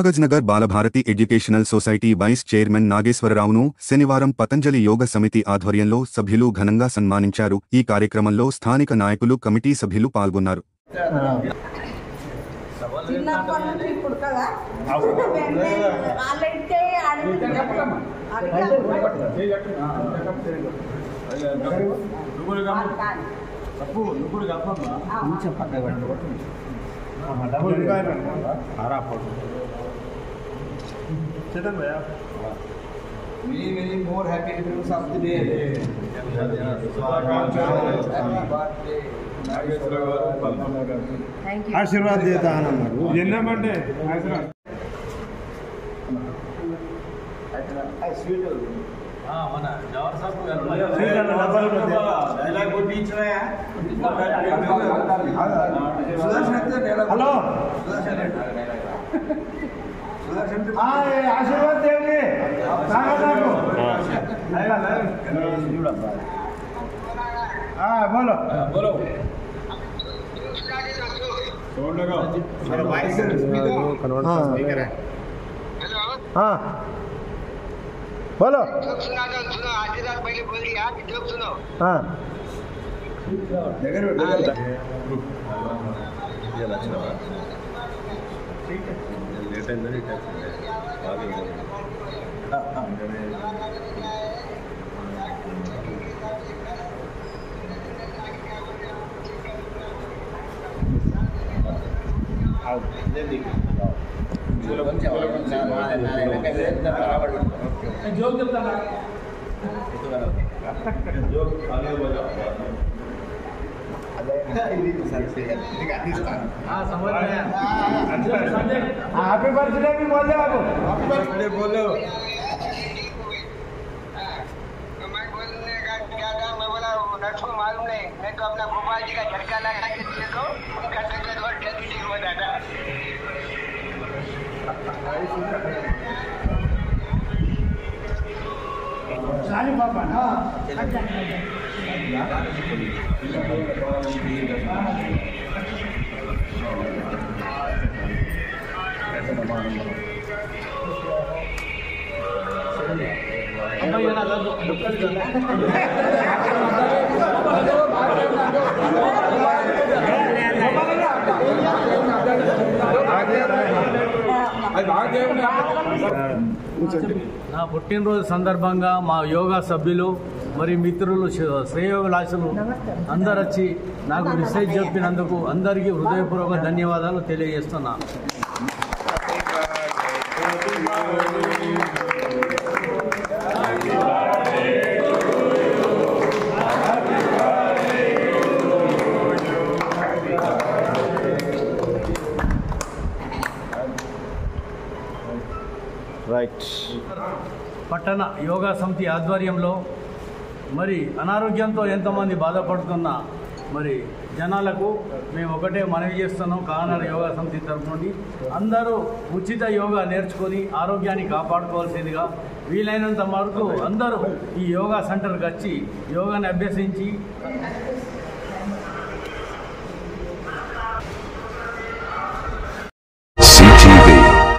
Kagaznagar Balabharati educational society vice chairman నాగేశ్వరరావును శనివారం పతంజలి యోగ సమితి ఆధ్వర్యంలో సభ్యులు ఘనంగా సన్మానించారు. ఈ కార్యక్రమంలో స్థానిక నాయకులు, కమిటీ సభ్యులు పాల్గొన్నారు. Many more happy returns of the day. Thank you. आशीर्वाद देता आनंद ఎన్నమంటే ఆశీర్వాద్ మన జవహర్ సాబ్ డైలాగ్ కొట్టించవా హలో आशीर्वाद देंगे बोलो बोलो हाँ बोलो सुनो आशीर्वाद पहले बोल दिया जोक सुनो हाँ జోక్ చెప్తాను हैप्पी बर्थडे भी बोल दो आप बोलो मालूम नहीं मैं तो अपना गोपाल जी का झटका लगा के देखो जल्दी ठीक हो जाता सारी पापा ना నా పుట్టినరోజు సందర్భంగా మా యోగా సభ్యులు మరి మిత్రులు శ్రేయోభిలాషులు అందరు వచ్చి నాకు మెసేజ్ చెప్పినందుకు అందరికీ హృదయపూర్వక ధన్యవాదాలు తెలియజేస్తున్నాను. పట్టణ యోగా సమితి ఆధ్వర్యంలో మరి అనారోగ్యంతో ఎంతమంది బాధపడుతున్న మరి జనాలకు మేము ఒకటే మనవి చేస్తున్నాం. కాకినాడ యోగా సమితి తరఫు నుండి అందరూ ఉచిత యోగా నేర్చుకొని ఆరోగ్యాన్ని కాపాడుకోవాల్సిందిగా వీలైనంత వరకు అందరూ ఈ యోగా సెంటర్కి వచ్చి యోగాని అభ్యసించి